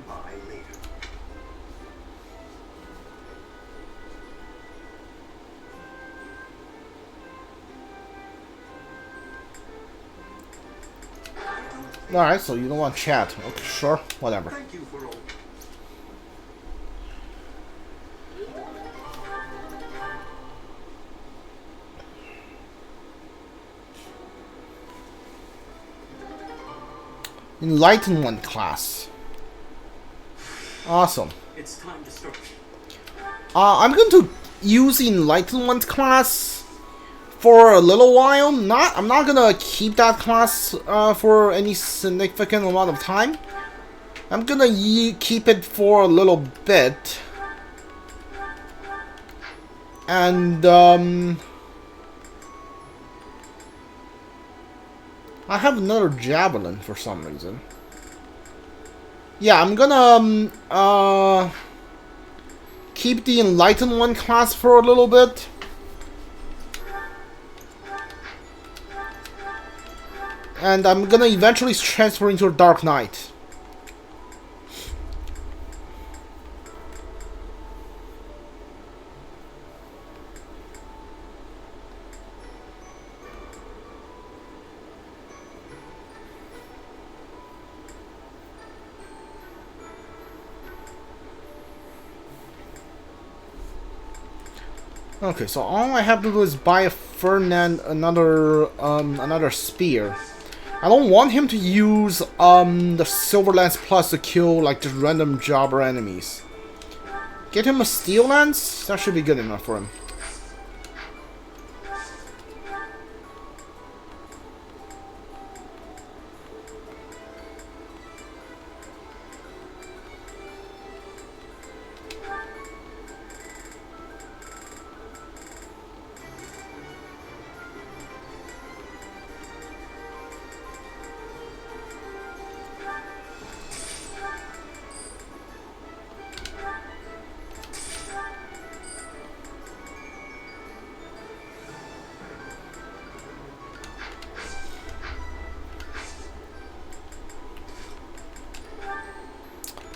by later. Alright, so you don't want chat. Okay, sure, whatever. Thank you for all. Enlightenment class. Awesome. It's time to start. I'm going to use Enlightenment class for a little while. I'm not gonna keep that class for any significant amount of time. I'm gonna keep it for a little bit. And I have another javelin for some reason. Yeah, I'm gonna keep the Enlightenment class for a little bit. And I'm gonna eventually transfer into a Dark Knight. Okay, so all I have to do is buy Ferdinand another spear. I don't want him to use the Silver Lance Plus to kill like just random jobber enemies. Get him a Steel Lance? That should be good enough for him.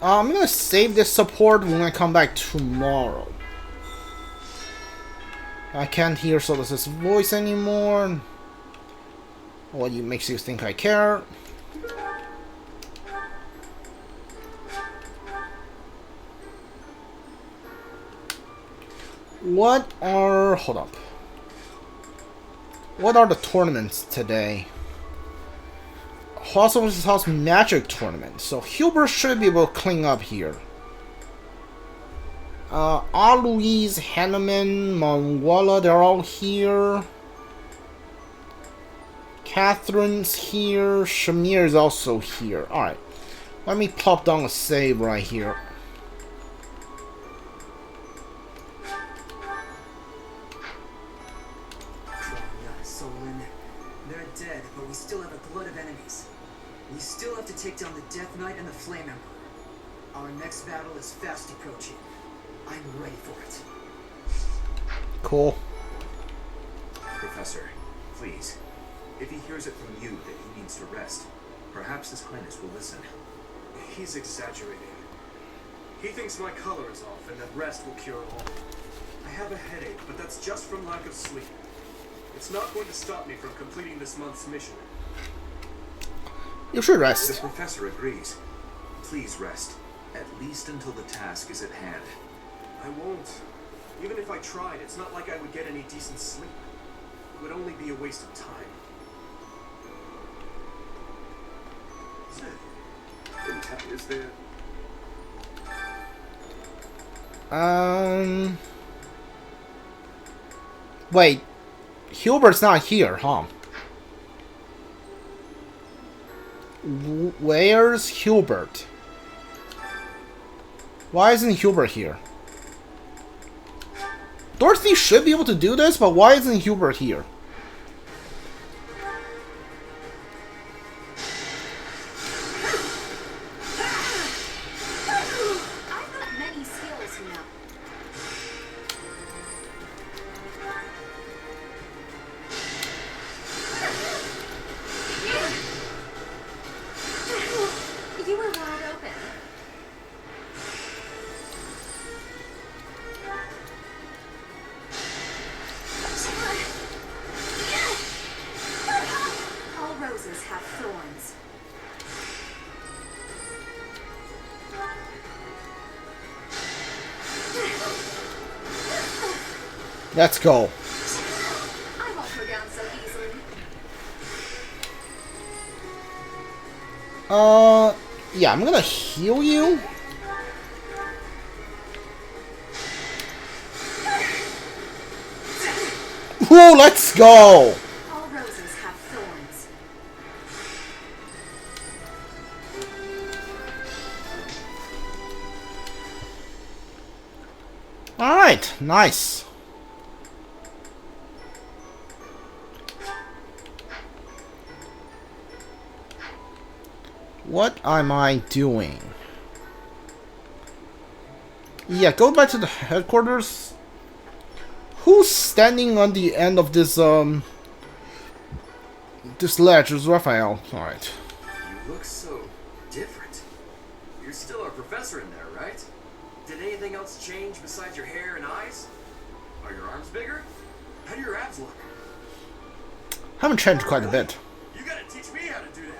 I'm gonna save this support when I come back tomorrow. I can't hear Solus' voice anymore. What makes you think I care? Hold up. What are the tournaments today? House vs. House Magic Tournament. So Hubert should be able to clean up here. Aloise, Hanneman, Monwalla, they're all here. Catherine's here. Shamir is also here. Alright. Let me pop down a save right here. They're dead, but we still have a glut of enemies. We still have to take down the Death Knight and the Flame Emperor. Our next battle is fast approaching. I'm ready for it. Cool. Professor, please. If he hears it from you that he needs to rest, perhaps His Highness will listen. He's exaggerating. He thinks my color is off and that rest will cure all. I have a headache, but that's just from lack of sleep. It's not going to stop me from completing this month's mission. You should The rest. Professor agrees. Please rest, at least until the task is at hand. I won't. Even if I tried, it's not like I would get any decent sleep. It would only be a waste of time. Is there... Wait. Hubert's not here, huh? Where's Hubert? Why isn't Hubert here? Dorothy should be able to do this, but why isn't Hubert here? I've got many skills, you know. You were wide open. Let's go. I won't go down so easily. Yeah, I'm gonna heal you. Whoa, let's go! All roses have thorns. Alright, nice. What am I doing? Yeah, go back to the headquarters. Who's standing on the end of this this ledge? Is Raphael. Alright. You look so different. You're still our professor in there, right? Did anything else change besides your hair and eyes? Are your arms bigger? How do your abs look? Haven't changed quite a bit. You gotta teach me how to do that.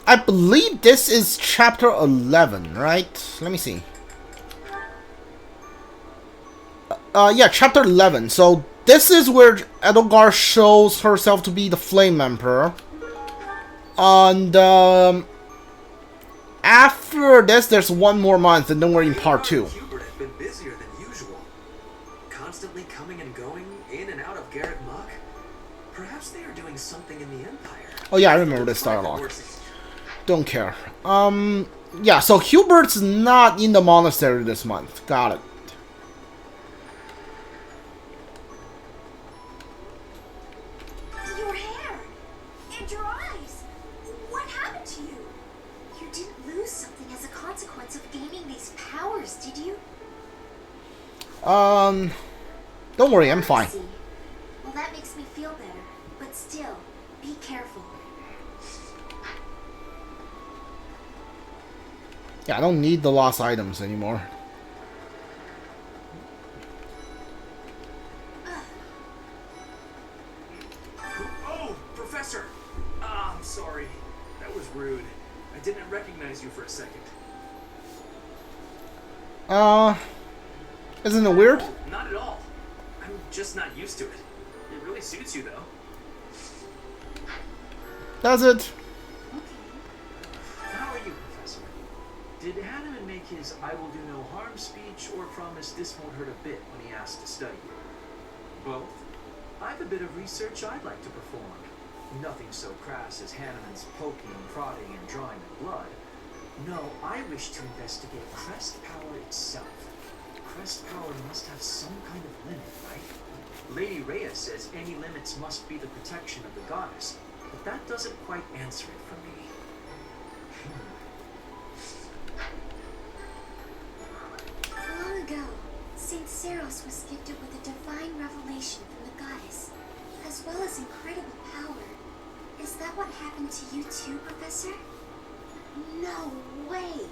I believe this is chapter 11, right? Let me see. Yeah, chapter 11. So this is where Edelgard shows herself to be the Flame Emperor. And after this, there's one more month, and then we're in part 2. Hubert have been busier than usual. Constantly coming and going, in and out of Garreg Mach. Perhaps they are doing something in the Empire. Oh yeah, I remember this dialogue. Don't care. Yeah, so Hubert's not in the monastery this month. Got it. Your hair and your eyes. What happened to you? You didn't lose something as a consequence of gaining these powers, did you? Don't worry, I'm fine. I see. Well, that makes me feel better. But still, be careful. Yeah, I don't need the lost items anymore. Oh, Professor! Ah, I'm sorry. That was rude. I didn't recognize you for a second. Isn't it weird? Oh, not at all. I'm just not used to it. It really suits you, though. Does it? How are you, Professor? Did Hanneman make his I will do no harm speech or promise this won't hurt a bit when he asked to study you? Both? I've a bit of research I'd like to perform. Nothing so crass as Hanneman's poking, prodding, and drawing of blood. No, I wish to investigate crest power itself. Crest power must have some kind of limit, right? Lady Rhea says any limits must be the protection of the goddess, but that doesn't quite answer it for me. Long ago, Saint Seros was gifted with a divine revelation from the goddess, as well as incredible power. Is that what happened to you too, Professor? No way!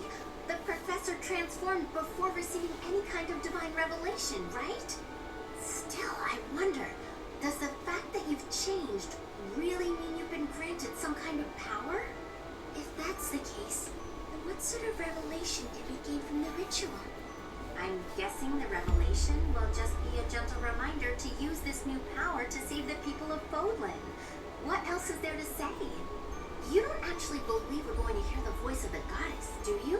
The Professor transformed before receiving any kind of divine revelation, right? Still, I wonder, does the fact that you've changed really mean you've been granted some kind of power? If that's the case, then what sort of revelation did we gain from the ritual? I'm guessing the revelation will just be a gentle reminder to use this new power to save the people of Fódlan. What else is there to say? You don't actually believe we're going to hear the voice of the goddess, do you?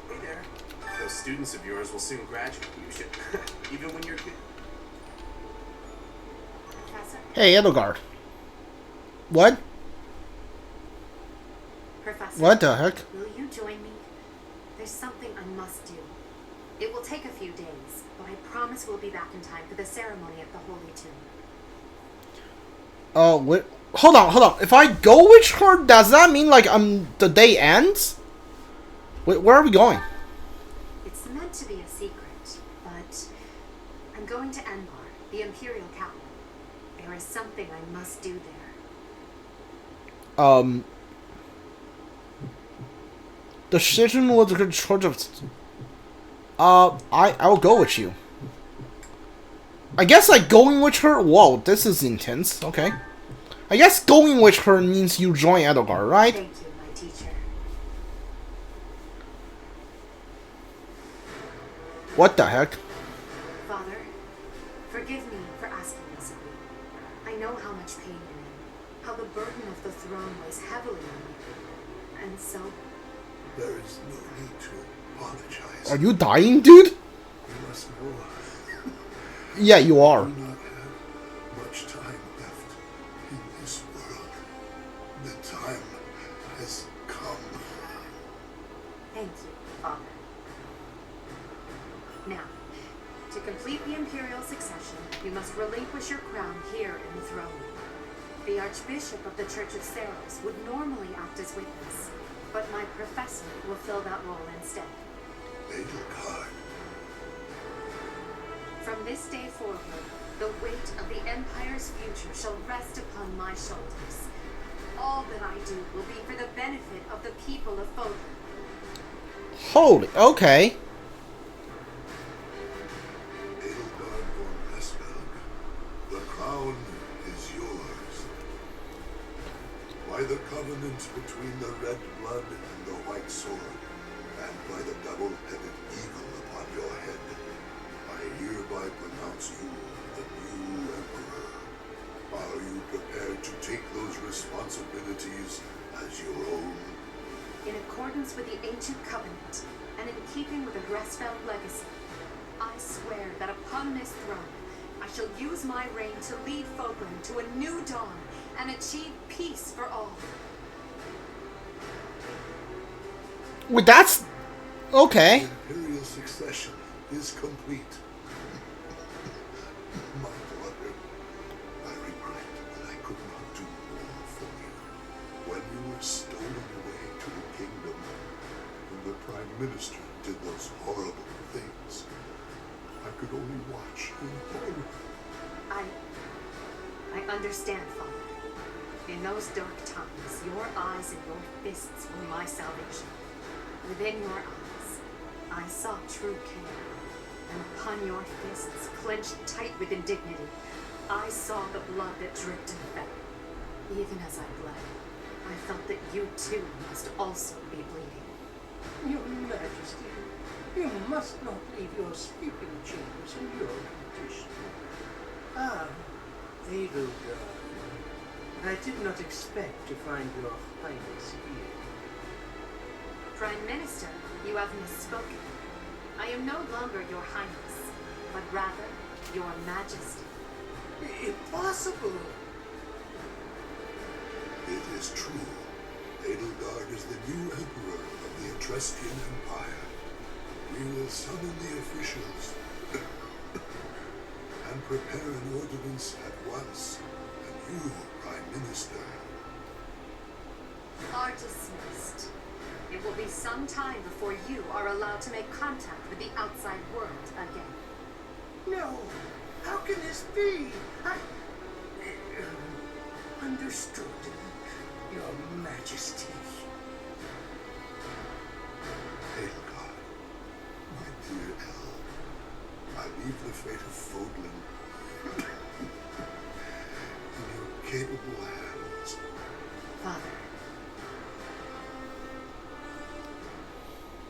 Hey there. Those students of yours will soon graduate, you should. Even when you're kid. Professor? Hey, Edelgard. What? Professor? What the heck? Will you join me? There's something I must do. It will take a few days, but I promise we'll be back in time for the ceremony at the Holy Tomb. Wait. Hold on. If I go with her, does that mean like the day ends? Wait, where are we going? It's meant to be a secret, but I'm going to Enbar, the Imperial capital. There is something I must do there. The decision was in charge of. I will go with you. I guess like going with her. Whoa, this is intense. Okay. I guess going with her means you join Edelgard, right? Thank you, my teacher. What the heck? Father, forgive me for asking this of you. I know how much pain you're in, how the burden of the throne weighs heavily on you. And so, There is no need to apologize. Are you dying, dude? You must know Yeah, you are. I do not have much time left in this world. The time has come. thank you, Father. Now, to complete the imperial succession, you must relinquish your crown here in the throne room. The Archbishop of the Church of Seros would normally act as witness, but my professor will fill that role instead. Edelgard. From this day forward, the weight of the Empire's future shall rest upon my shoulders. All that I do will be for the benefit of the people of Fódlan. Holy, okay. Edelgard von Esbelg, the crown is yours. By the covenant between the red blood and the white sword, and by the double-headed eagle upon your head, I hereby pronounce you the new emperor. Are you prepared to take those responsibilities as your own? In accordance with the ancient covenant, and in keeping with the Gresfeld legacy, I swear that upon this throne, I shall use my reign to lead Fódlan to a new dawn and achieve peace for all. Wait, that's okay. The imperial succession is complete. My daughter, I regret that I could not do more for you. When you were stolen away to the kingdom, when the Prime Minister did those horrible things, I could only watch in horror. I understand, Father. In those dark times, your eyes and your fists were my salvation. Within your eyes, I saw true care. And upon your fists, clenched tight with indignity, I saw the blood that dripped and fell. Even as I bled, I felt that you too must also be bleeding. Your Majesty, you must not leave your sleeping chambers in your condition. Ah, Edelgard. I did not expect to find your Highness here. Prime Minister, you have misspoken. I am no longer your Highness, but rather your Majesty. Impossible! It is true. Edelgard is the new emperor of the Etruscan Empire. We will summon the officials and prepare an ordinance at once. And you, Prime Minister. Are dismissed. It will be some time before you are allowed to make contact with the outside world again. No! How can this be? Understood, Your Majesty. Edelgard, my dear El, I leave the fate of Fódlan in your capable hands. Father.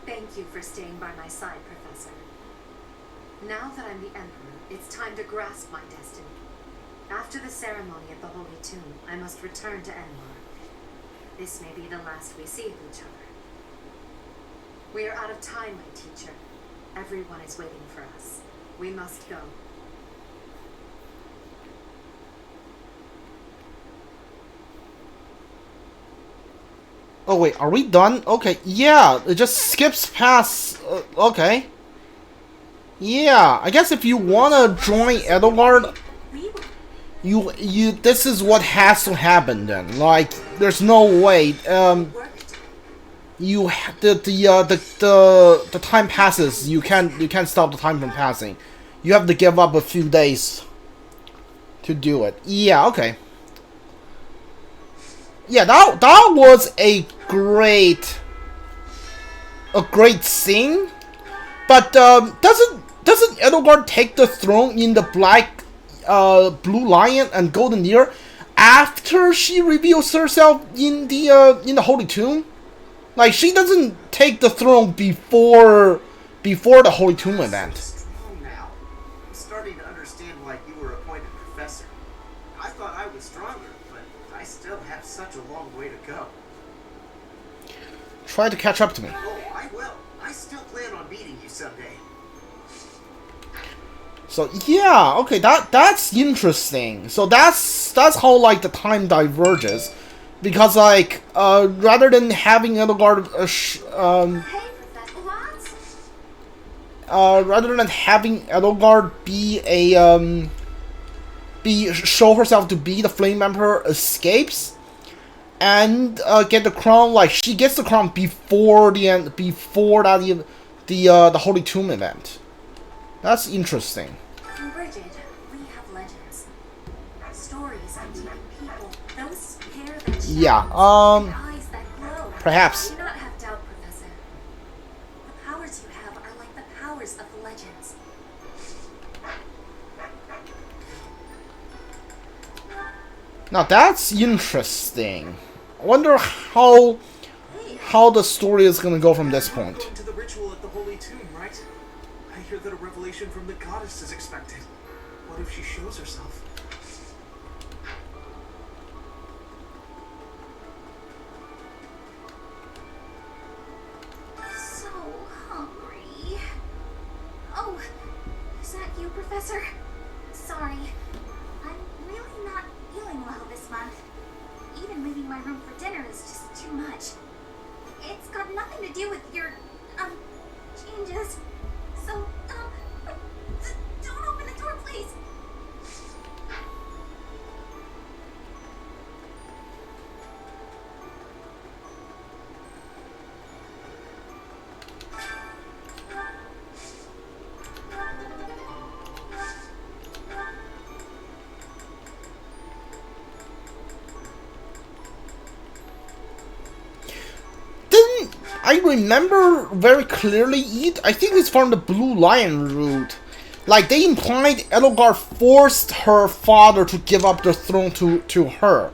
Thank you for staying by my side, Professor. Now that I'm the Emperor, it's time to grasp my destiny. After the ceremony at the Holy Tomb, I must return to Enmar. This may be the last we see of each other. We are out of time, my teacher. Everyone is waiting for us. We must go. Oh wait, are we done? Okay, yeah, it just skips past. Okay. Yeah, I guess if you wanna join Edelgard, you this is what has to happen then. Like, there's no way. The time passes. You can't stop the time from passing. You have to give up a few days to do it. Yeah, okay. Yeah, that was a great scene, but doesn't doesn't Edelgard take the throne in the Blue Lion and Golden Deer after she reveals herself in the Holy Tomb? Like, she doesn't take the throne before the Holy Tomb event. Strong now. I'm starting to understand why you were appointed professor. I thought I was stronger, but I still have such a long way to go. Try to catch up to me. Oh, I will. I still plan on beating you someday. So yeah, okay, that's interesting. So that's how like the time diverges, because like rather than having Edelgard rather than having Edelgard show herself to be the Flame Emperor, escapes and get the crown. Like, she gets the crown before the Holy Tomb event. That's interesting. In Brigid, we have legends, stories of deep people, those hair that shines, Yeah, eyes that glow. perhaps. Do not have doubt, Professor. The powers you have are like the powers of the legends. Now that's interesting. I wonder how the story is gonna go from this point. Going to the ritual at the Holy Tomb, right? I hear that a revelation from the goddess is expected. What if she shows herself? So hungry. Oh, is that you, Professor? Sorry. I'm really not feeling well this month. Even leaving my room for dinner is just too much. It's got nothing to do with your, changes. So, don't open the door, please. I remember very clearly I think it's from the Blue Lion route. Like, they implied Edelgard forced her father to give up the throne to her.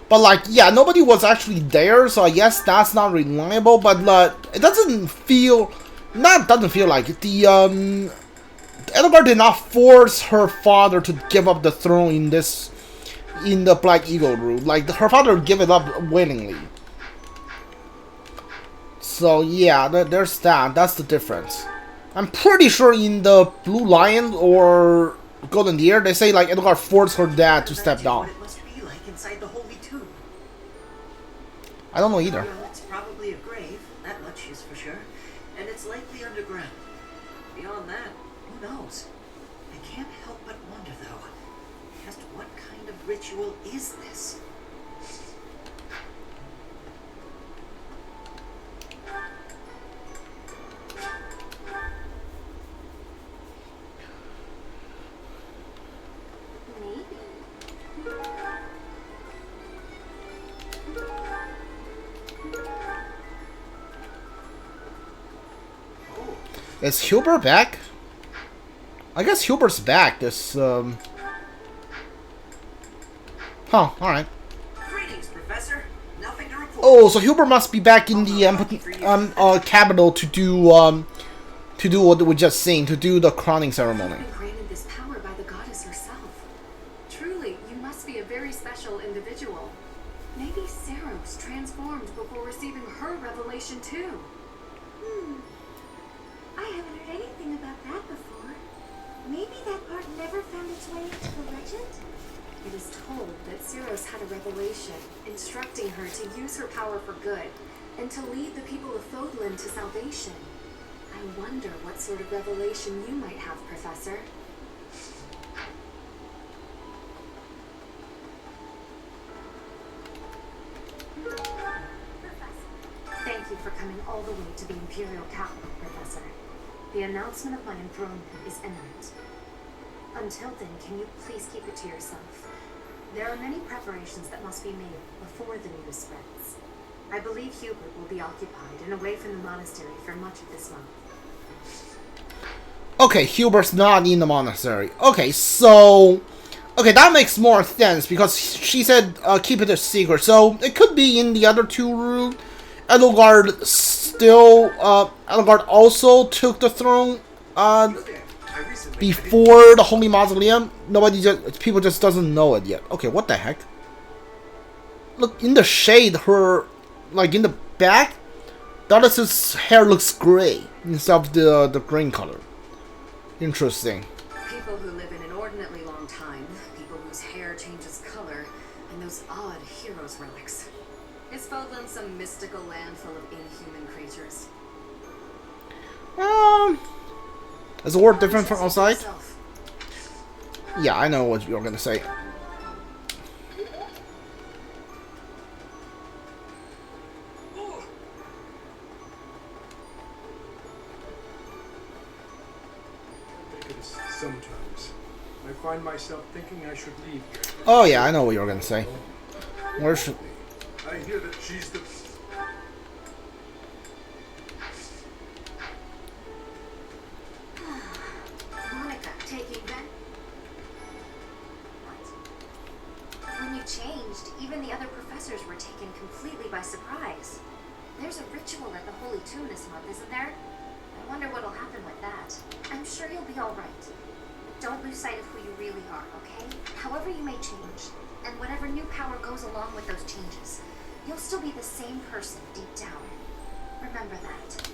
But like, yeah, nobody was actually there, so I guess that's not reliable, but it doesn't feel like the Edelgard did not force her father to give up the throne in the Black Eagle route. Like, her father gave it up willingly. So yeah, there's that. That's the difference. I'm pretty sure in the Blue Lion or Golden Deer, they say like Edelgard forced her dad to step down. What it must be like inside the Holy Tomb. I don't know either. Well, it's probably a grave, that much is for sure, and it's likely underground. Beyond that, who knows? I can't help but wonder, though, just what kind of ritual is this? Is Hubert back? I guess Hubert's back. Huh, alright. Greetings, Professor. Nothing to report. Oh, so Hubert must be back in the capital to do what we just seen, to do the crowning ceremony. You've been granted this power by the goddess herself. Truly, you must be a very special individual. Maybe Seros transformed before receiving her revelation too. I haven't heard anything about that before. Maybe that part never found its way into the legend? It is told that Seros had a revelation, instructing her to use her power for good, and to lead the people of Fódlan to salvation. I wonder what sort of revelation you might have, Professor. Thank you for coming all the way to the Imperial capital, Professor. The announcement of my enthronement is imminent. Until then, can you please keep it to yourself? There are many preparations that must be made before the news spreads. I believe Hubert will be occupied and away from the monastery for much of this month. Okay, Hubert's not in the monastery. Okay, so... Okay, that makes more sense, because she said keep it a secret. So, it could be in the other two rooms. Edelgard still... Edelgard also took the throne before the Holy Mausoleum. People just doesn't know it yet. Okay, what the heck? Look, in the shade, her... Like, in the back, Byleth's hair looks gray instead of the green color. Interesting. People who live an inordinately long time, people whose hair changes color, and those odd heroes' relics. Is Fódlan some mystical land full of inhuman creatures? Is the word different from outside? Yeah, I know what you're gonna say. Sometimes I find myself thinking I should leave. Oh yeah, I know what you're gonna say. Where should... I hear that she's the... Monica, taking that? What? When you changed, even the other professors were taken completely by surprise. There's a ritual at the Holy Tomb this month, isn't there? I wonder what'll happen with that. I'm sure you'll be alright. Don't lose sight of who you really are, okay? However you may change, and whatever new power goes along with those changes, you'll still be the same person deep down. Remember that.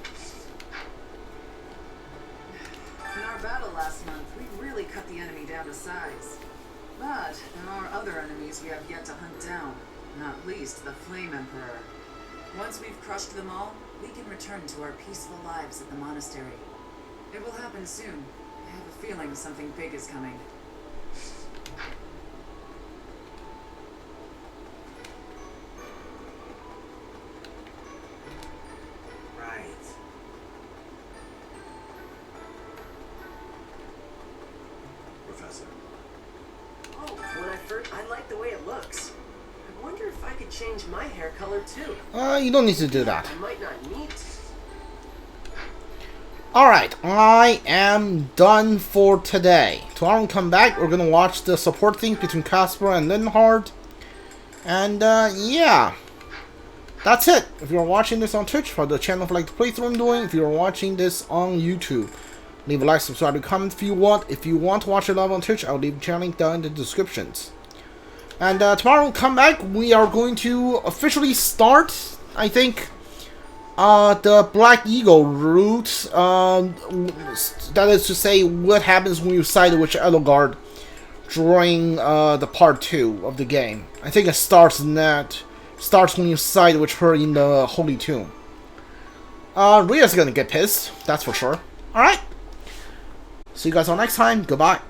In our battle last month, we really cut the enemy down to size. But there are other enemies we have yet to hunt down, not least the Flame Emperor. Once we've crushed them all, we can return to our peaceful lives at the monastery. It will happen soon. I have a feeling something big is coming. Right. Professor. Oh, when I like the way it looks. I wonder if I could change my hair color too. You don't need to do that. I might not need to. Alright, I am done for today. Tomorrow we'll come back, we're gonna watch the support thing between Casper and Linhardt. And, yeah. That's it. If you're watching this on Twitch, for the channel for like the playthrough I'm doing. If you're watching this on YouTube, leave a like, subscribe, and comment if you want. If you want to watch it live on Twitch, I'll leave the channel link down in the descriptions. And, tomorrow we'll come back, we are going to officially start, I think, the Black Eagle route, that is to say, what happens when you side with Edelgard during the part 2 of the game. I think it starts when you side with her in the Holy Tomb. Rhea's gonna get pissed, that's for sure. Alright, see you guys all next time, goodbye.